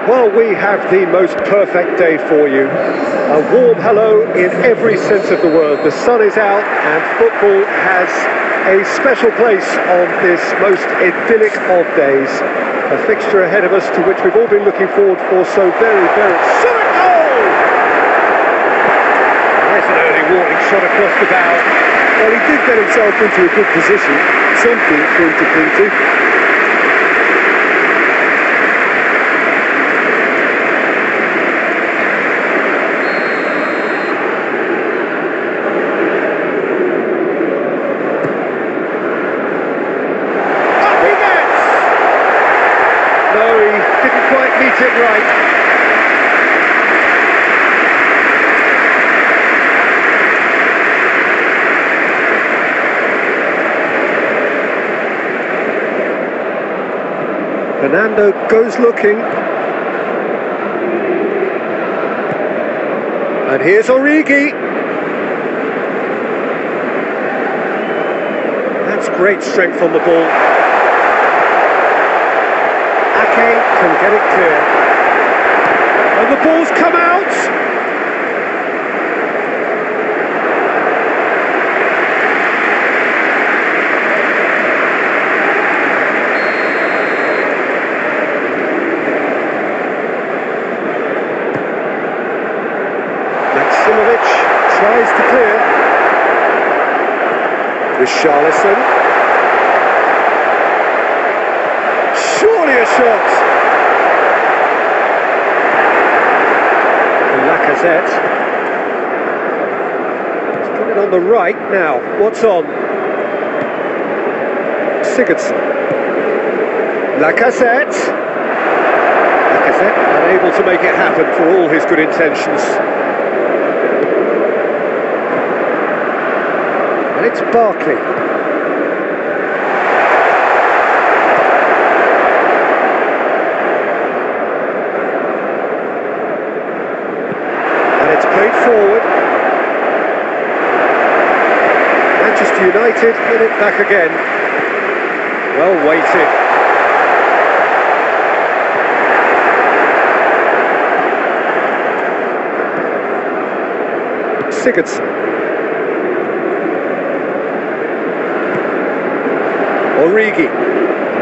Well, we have the most perfect day for you. A warm hello in every sense of the word. The sun is out and football has a special place on this most idyllic of days. A fixture ahead of us to which we've all been looking forward for so very, very... Shot a goal! There's an early warning shot across the bow. Well, he did get himself into a good position. Something for him to cling to. Didn't quite meet it right. Fernando goes looking. And here's Origi. That's great strength on the ball. Can get it clear. And the ball's come out! Maximovic tries to clear. With Charlison. Surely a shot! Lacazette. He's got it on the right now. What's on? Sigurdsson. Lacazette. Lacazette unable to make it happen for all his good intentions. And it's Barkley. Played forward. Manchester United in it back again. Well weighted. Sigurdsson. Origi.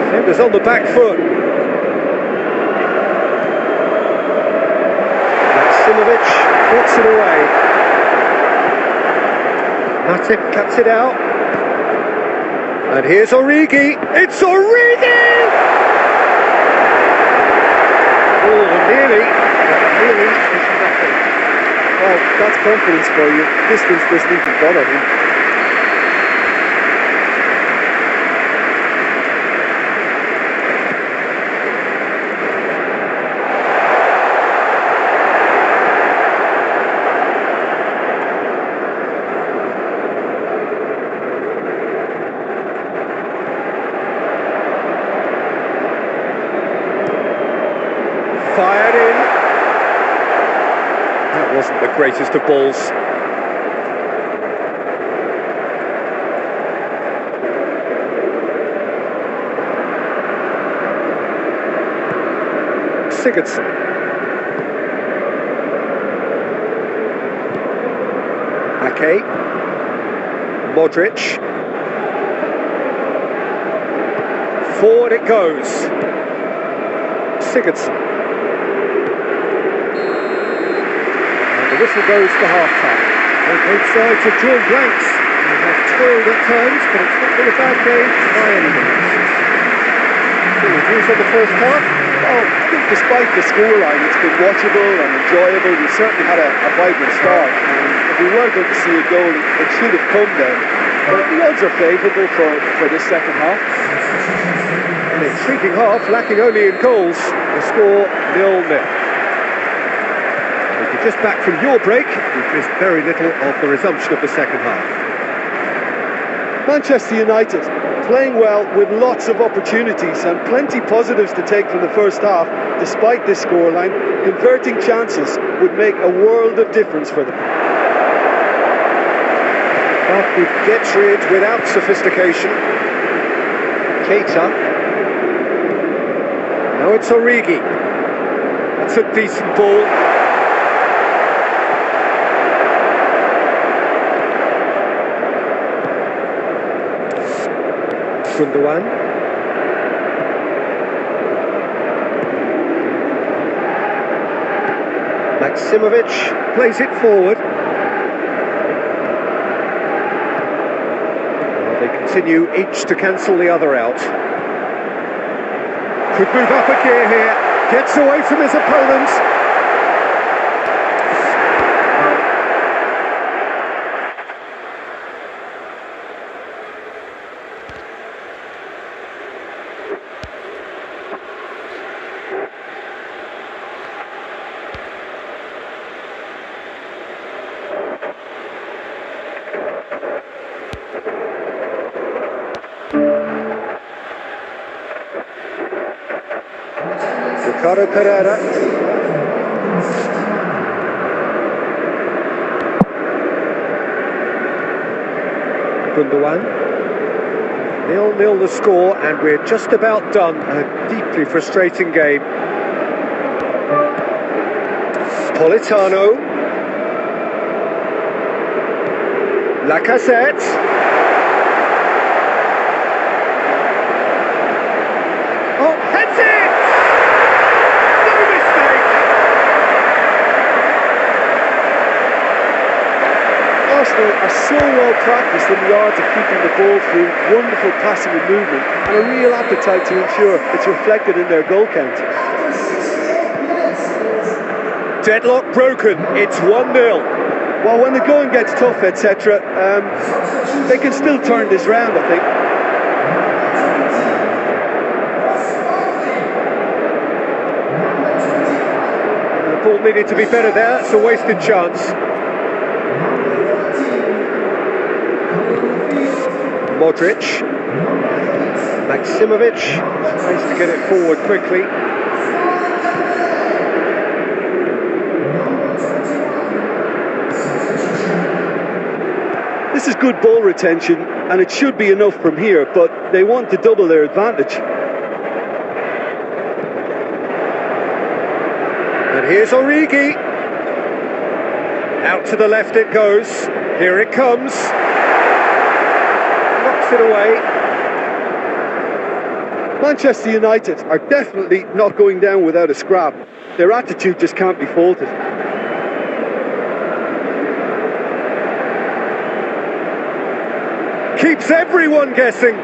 Defenders on the back foot. Maximovic puts it away. Matip cuts it out. And here's Origi. It's Origi! Oh, nearly. Nearly is nothing. Well, that's confidence for you. Distance doesn't even bother him. Fired in. That wasn't the greatest of balls. Sigurdsson. Ake. Modric. Forward it goes. Sigurdsson. The whistle goes for half-time. Well, both sides have drawn blanks and have toiled at times, but it's not been a bad game by any means. Any views on the first half? Well, I think despite the scoreline, it's been watchable and enjoyable. We certainly had a vibrant start, and if we were going to see a goal, it should have come then. But the odds are favourable for this second half. An intriguing half, lacking only in goals. The score 0-0. If you're just back from your break, you've missed very little of the resumption of the second half. Manchester United playing well with lots of opportunities and plenty positives to take from the first half. Despite this scoreline, converting chances would make a world of difference for them. But he gets rid without sophistication. Keita. Now it's Origi. That's a decent ball. Gundogan. Maximovic plays it forward. Well, they continue each to cancel the other out. Could move up a gear here. Gets away from his opponent. Ricardo Pereira. Gundogan. 0-0 the score, and we're just about done. A deeply frustrating game. Politano. Lacazette. Oh, heads it! Arsenal are so well practiced in the art of keeping the ball through, wonderful passing and movement, and a real appetite to ensure it's reflected in their goal count. Deadlock broken, it's 1-0. Well, when the going gets tough, etc., they can still turn this round, I think. The ball needed to be better there, it's a wasted chance. Modric. Maximovic tries to get it forward quickly. This is good ball retention, and it should be enough from here, but they want to double their advantage. And here's Origi. Out to the left it goes. Here it comes. Knocks it away. Manchester United are definitely not going down without a scrap. Their attitude just can't be faulted. Keeps everyone guessing.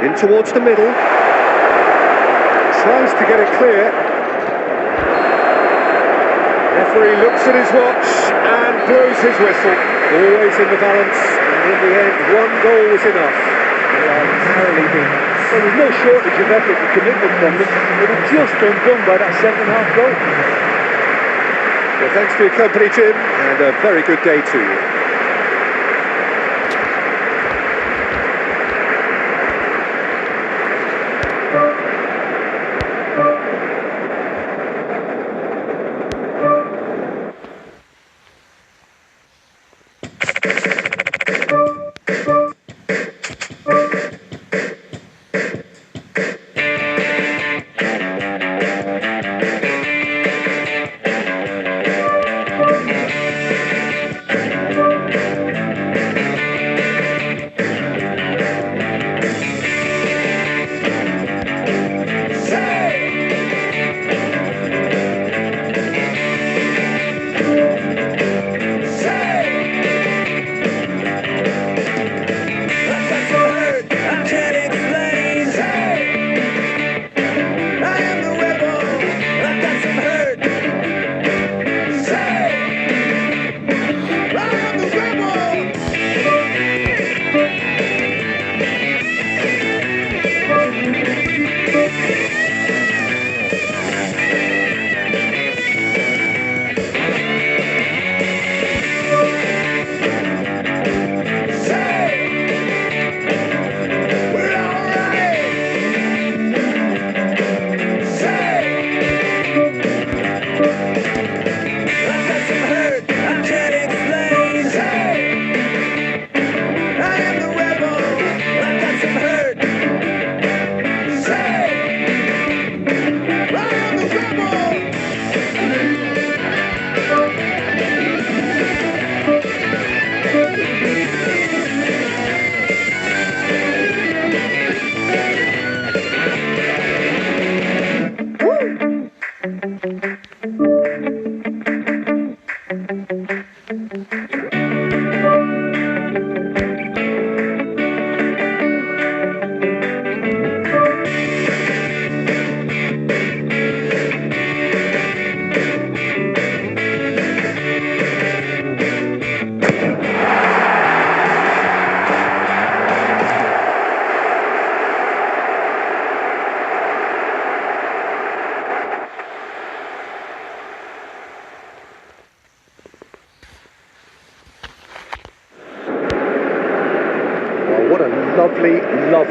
In towards the middle. Tries to get it clear. Referee looks at his watch and blows his whistle. Always in the balance, and in the end, one goal was enough. They are narrowly beaten. Well, there's no shortage of effort and commitment from them. It was just undone by that second half goal. Well, thanks for your company, Tim, and a very good day to you.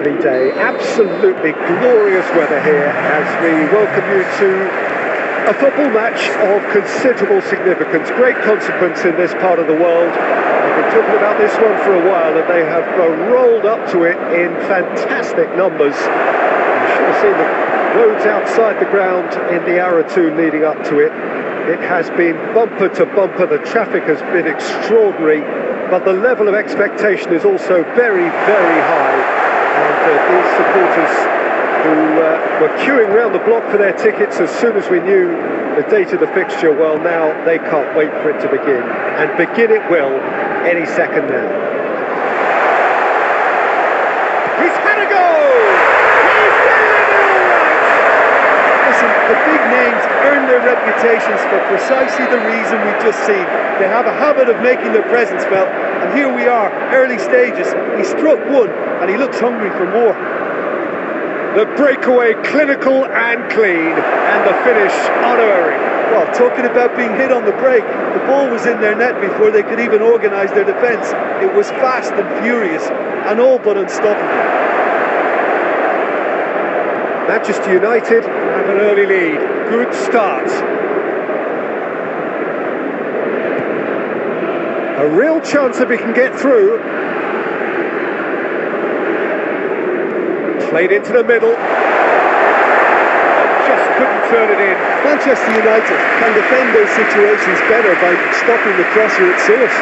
lovely day, absolutely glorious weather here as we welcome you to a football match of considerable significance, great consequence in this part of the world. I've been talking about this one for a while and they have rolled up to it in fantastic numbers. You should have seen the roads outside the ground in the hour or two leading up to it. It has been bumper to bumper, the traffic has been extraordinary, but the level of expectation is also very, very high. And these supporters who were queuing round the block for their tickets as soon as we knew the date of the fixture, well, now they can't wait for it to begin. And begin it will any second now. He's had a go! He's done it all right! Listen, the big names earn their reputations for precisely the reason we've just seen. They have a habit of making their presence felt, and here we are, early stages. He struck one, and he looks hungry for more. The breakaway clinical and clean, and the finish unerring. Well, talking about being hit on the break, the ball was in their net before they could even organise their defence. It was fast and furious, and all but unstoppable. Manchester United have an early lead. Good start. A real chance that we can get through. Played into the middle. Just couldn't turn it in. Manchester United can defend those situations better by stopping the crosser at source.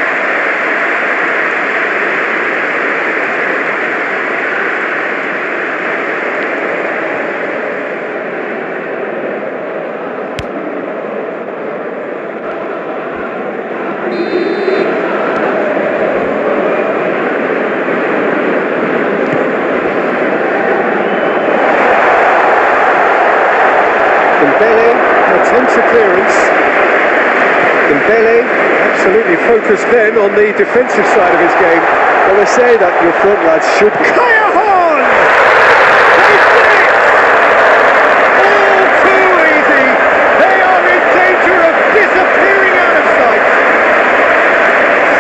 Attempts a clearance. Dembele absolutely focused then on the defensive side of his game. Well, they say that your front lads should be. Callahan! They did it! All too easy. They are in danger of disappearing out of sight.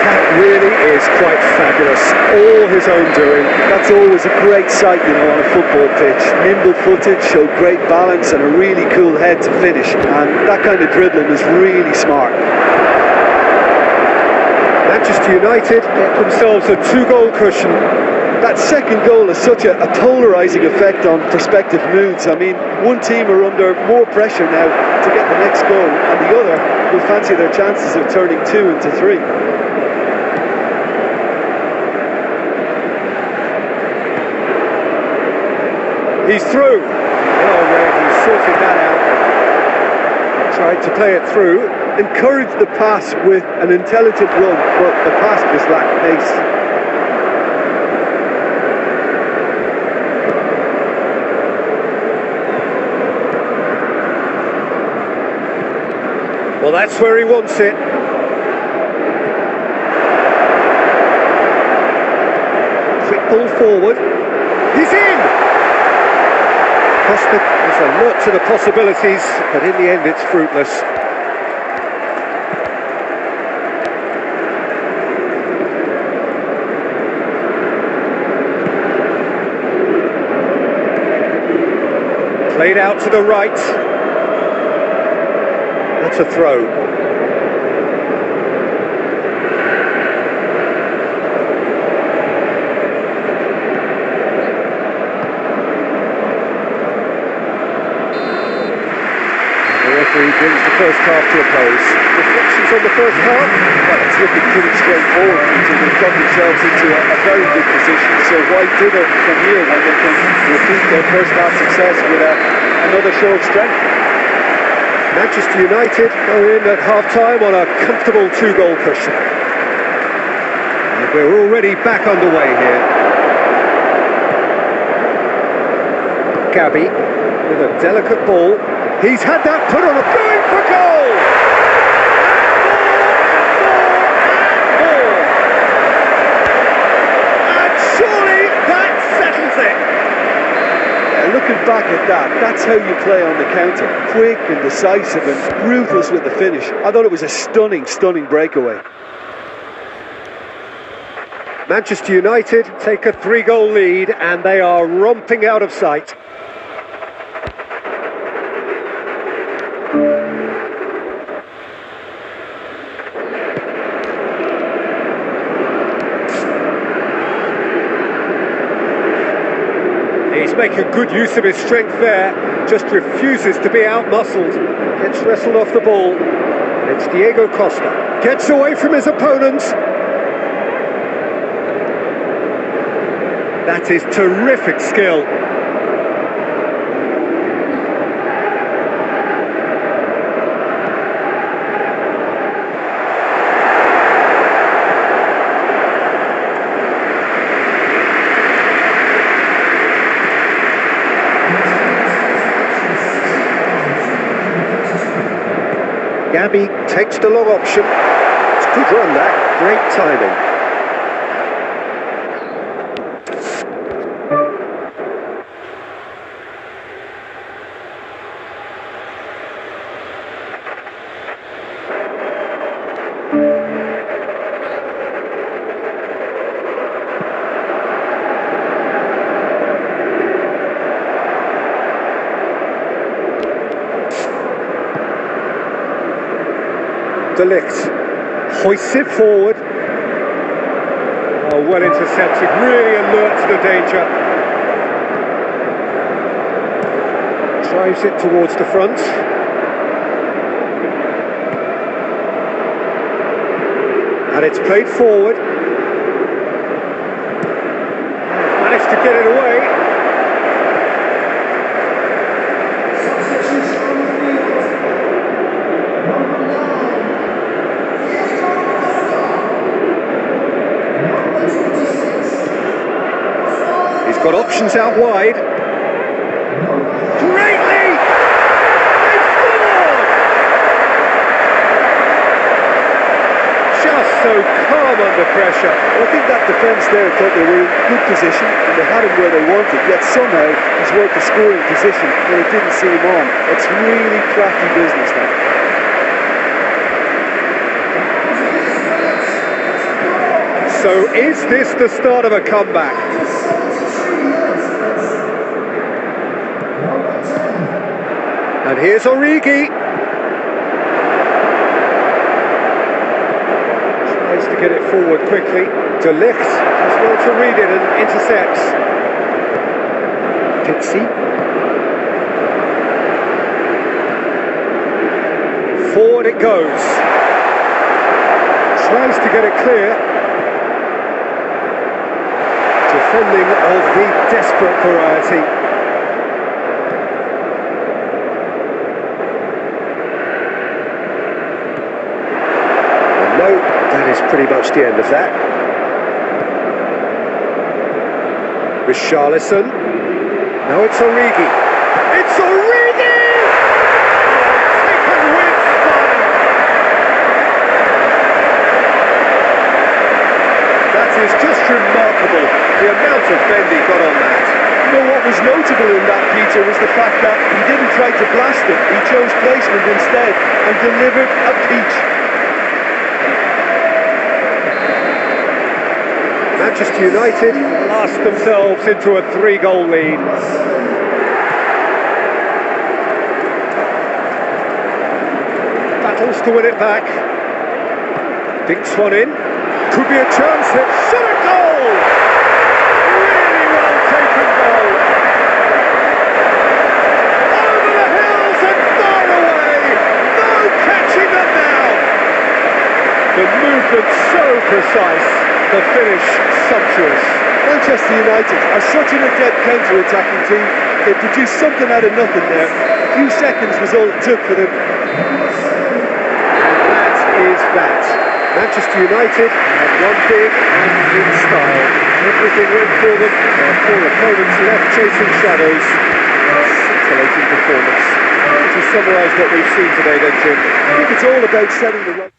That really is quite fabulous. All his own doing. That's always a great sight, you know, on a football pitch. Nimble-footed, showed great balance and a really cool head to finish. And that kind of dribbling is really smart. Manchester United get themselves a 2-goal cushion. That second goal has such a polarising effect on prospective moods. I mean, one team are under more pressure now to get the next goal, and the other will fancy their chances of turning 2 into 3. He's through. Oh, Red, he sorted that out. Tried to play it through. Encouraged the pass with an intelligent run, but the pass just lacked pace. Well, that's where he wants it. Quick ball forward. He's in! Prospect is alert to the possibilities, but in the end it's fruitless. Played out to the right. That's a throw. He brings the first half to a close. Reflections on the first half? Well, it's looking pretty straightforward. They've got themselves into a very good position, so why dither from here when they can repeat their first half success with another show of strength? Manchester United go in at half-time on a comfortable 2-goal cushion. And we're already back underway here. Gabby with a delicate ball. He's had that put on, going for goal! And surely that settles it! Yeah, looking back at that, that's how you play on the counter. Quick and decisive and ruthless with the finish. I thought it was a stunning, stunning breakaway. Manchester United take a 3-goal lead and they are romping out of sight. He's making good use of his strength there, just refuses to be out-muscled. Gets wrestled off the ball. It's Diego Costa. Gets away from his opponents. That is terrific skill. Gabby takes the long option. It's a good run that, great timing. De Ligt hoists it forward. Oh, well intercepted, really alert to the danger. Drives it towards the front. And it's played forward. Managed to get it away. Got options out wide. Greatly! They've scored! Just so calm under pressure. I think that defence there thought they were in good position and they had him where they wanted, yet somehow he's worked the scoring position when it didn't see him on. It's really crafty business now. So is this the start of a comeback? And here's Origi. Tries to get it forward quickly. De Ligt has well to read it and intercepts. Pitsy. Forward it goes. Tries to get it clear. Defending of the desperate variety. That is pretty much the end of that. Richarlison. Now it's Origi. It's Origi! Taken with fun. That is just remarkable, the amount of bend he got on that. You know what was notable in that, Peter, was the fact that he didn't try to blast it. He chose placement instead and delivered a peach. Manchester United lost themselves into a 3-goal lead. Battles to win it back. Dinks one in. Could be a chance. It's a goal! Really well taken goal. Over the hills and far away. No catching them now. The movement so precise. The finish sumptuous. Manchester United are such an adept counter-attacking team. They produced something out of nothing there. A few seconds was all it took for them. And that is that. Manchester United have won big and in style. Everything went for them. Their poor opponents left chasing shadows. A scintillating performance. To summarise what we've seen today then, Jim. I think it's all about setting the right...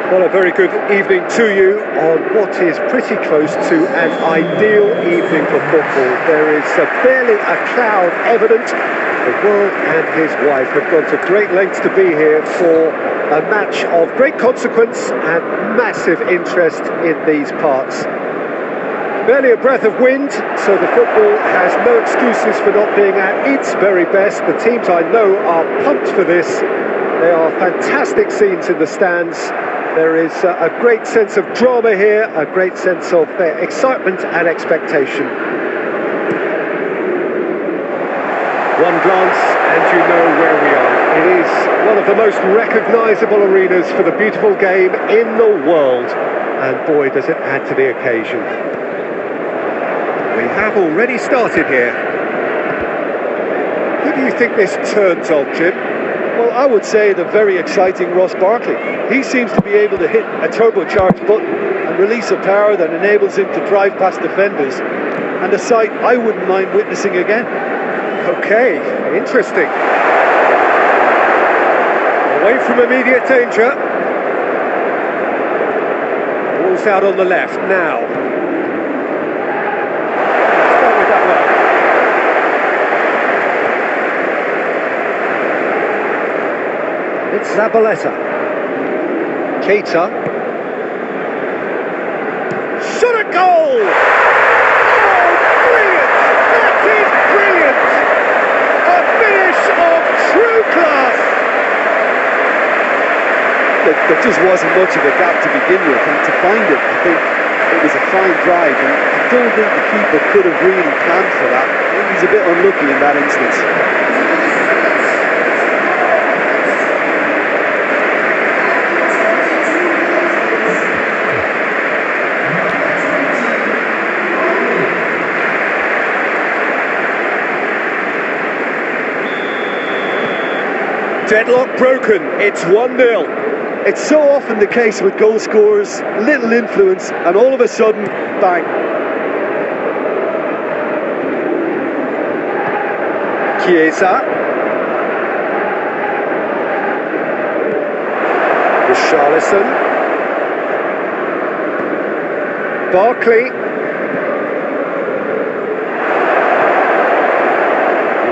Well, a very good evening to you on what is pretty close to an ideal evening for football. There is barely a cloud evident. The world and his wife have gone to great lengths to be here for a match of great consequence and massive interest in these parts. Barely a breath of wind, so the football has no excuses for not being at its very best. The teams I know are pumped for this. There are fantastic scenes in the stands. There is a great sense of drama here, a great sense of excitement and expectation. One glance and you know where we are. It is one of the most recognisable arenas for the beautiful game in the world. And boy, does it add to the occasion. We have already started here. Who do you think this turns on, Jim? Well, I would say the very exciting Ross Barkley. He seems to be able to hit a turbocharged button and release a power that enables him to drive past defenders, and a sight I wouldn't mind witnessing again. Okay, interesting. Away from immediate danger. Ball's out on the left now. Start with that one. It's Zabaleta. Keita. Shot a goal! Oh, brilliant! That is brilliant! A finish of true class! There just wasn't much of a gap to begin with, and to find it, I think it was a fine drive, and I don't think the keeper could have really planned for that. I think he's a bit unlucky in that instance. Deadlock broken, it's 1-0. It's so often the case with goal scorers, little influence, and all of a sudden, bang. Chiesa. Richarlison. Barkley.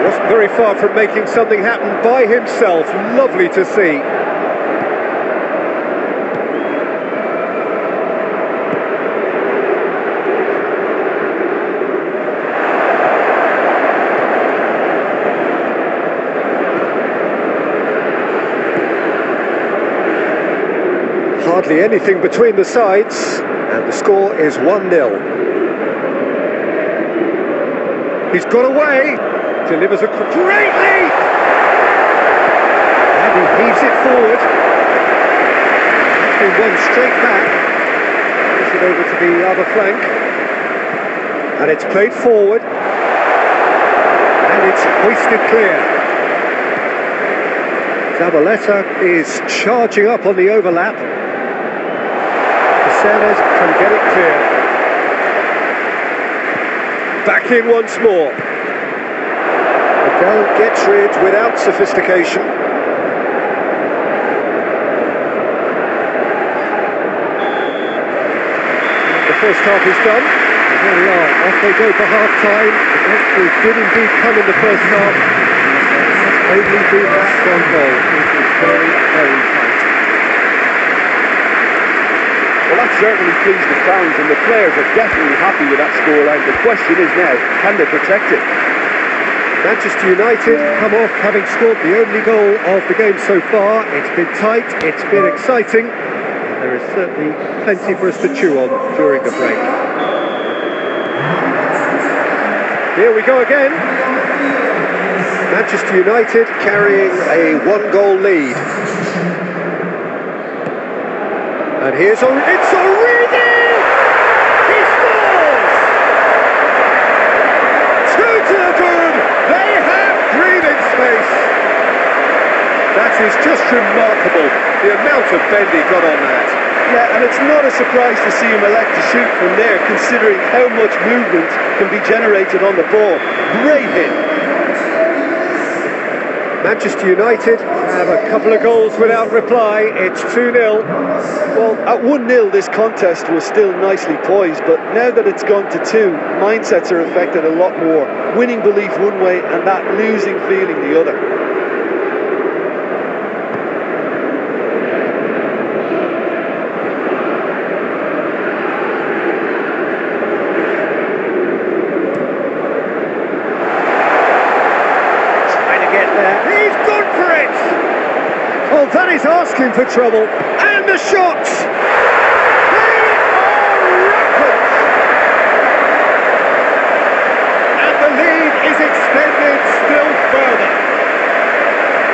Wasn't very far from making something happen by himself. Lovely to see. Hardly anything between the sides, and the score is 1-0. He's got away. Delivers a great lead! And he heaves it forward. Actually one straight back. Puts it over to the other flank. And it's played forward. And it's hoisted clear. Zabaleta is charging up on the overlap. Caceres can get it clear. Back in once more. The goal gets rid without sophistication. The first half is done. And there we are, off they go for half-time. The victory did indeed come in the first half. Only been that one goal. It is very, very tight. Well, that certainly pleased the fans, and the players are definitely happy with that scoreline. The question is now, can they protect it? Manchester United come off having scored the only goal of the game so far. It's been tight, it's been exciting. There is certainly plenty for us to chew on during the break. Here we go again. Manchester United carrying a one-goal lead. And here's it's Origi! He scores! 2 to the good! They have breathing space! That is just remarkable, the amount of bend he got on that. Yeah, and it's not a surprise to see him elect to shoot from there, considering how much movement can be generated on the ball. Great hit. Manchester United have a couple of goals without reply. It's 2-0. Well, at 1-0 this contest was still nicely poised, but now that it's gone to 2, mindsets are affected a lot more. Winning belief one way and that losing feeling the other. Well, that is asking for trouble. And the shots! They are rampant! And the lead is extended still further.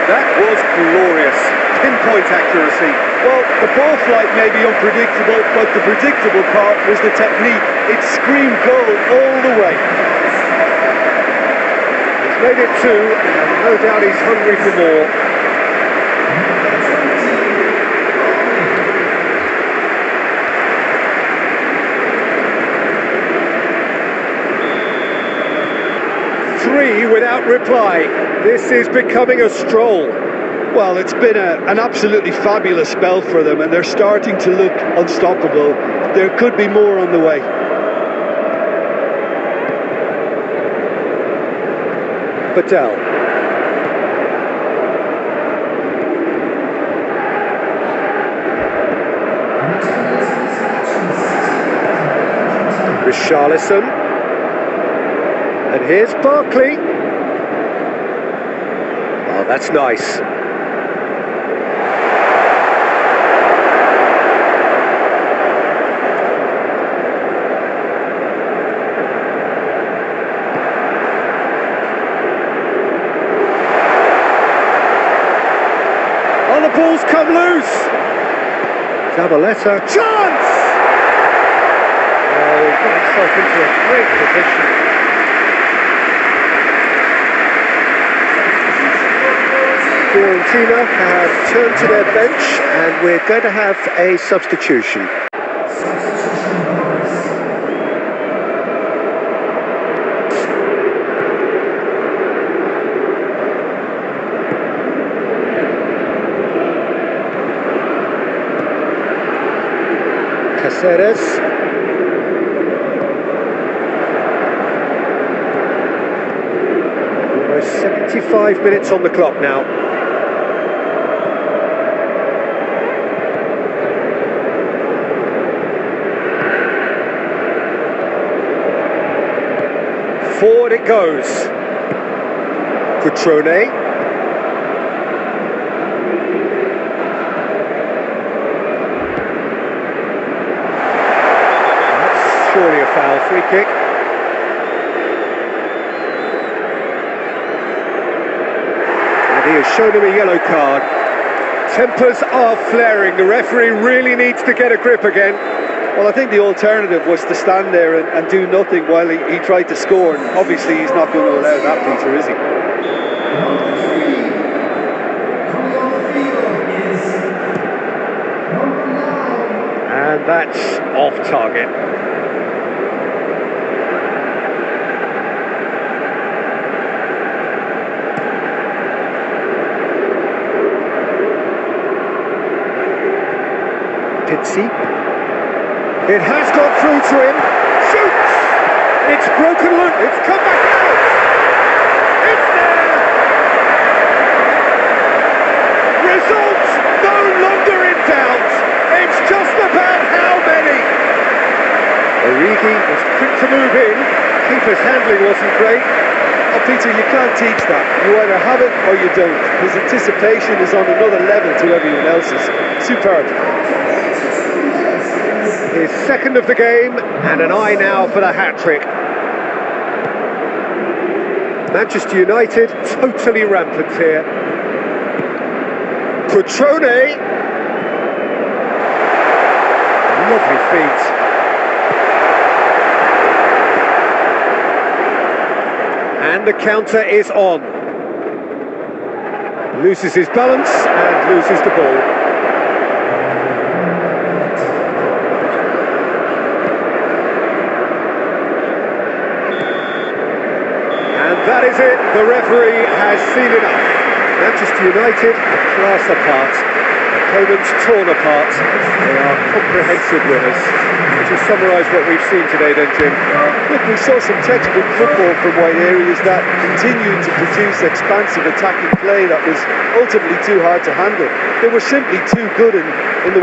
That was glorious. Pinpoint accuracy. Well, the ball flight may be unpredictable, but the predictable part was the technique. It screamed goal all the way. He's made it 2, and no doubt he's hungry for more. Without reply. This is becoming a stroll. Well, it's been an absolutely fabulous spell for them, and they're starting to look unstoppable. There could be more on the way. Patel. Richarlison. And here's Barkley. Oh, that's nice. Oh, the ball's come loose. Zabaleta. Chance! Oh, he got himself into a great position. Fiorentina have turned to their bench, and we're going to have a substitution. Cáceres. Almost 75 minutes on the clock now. Forward it goes. Cutrone. That's surely a foul. Free kick. And he has shown him a yellow card. Tempers are flaring. The referee really needs to get a grip again. Well, I think the alternative was to stand there and do nothing while he tried to score, and obviously he's not going to allow that, Peter, is he? And that's off target. Pizzi. It has gone through to him. Shoots! It's broken loose. It's come back out. It's there. Results no longer in doubt. It's just about how to move in. Keeper's handling wasn't great. Oh, Peter, you can't teach that. You either have it or you don't. His anticipation is on another level to everyone else's. Superb. His second of the game, and an eye now for the hat-trick. Manchester United totally rampant here. Cutrone. Lovely feet. And the counter is on. Loses his balance and loses the ball. And that is it. The referee has seen enough. Manchester United are class apart. Opponents torn apart. They are comprehensive winners. Would you summarise what we've seen today then, Jim? Look, we saw some textbook football from wide areas that continued to produce expansive attacking play that was ultimately too hard to handle. They were simply too good in the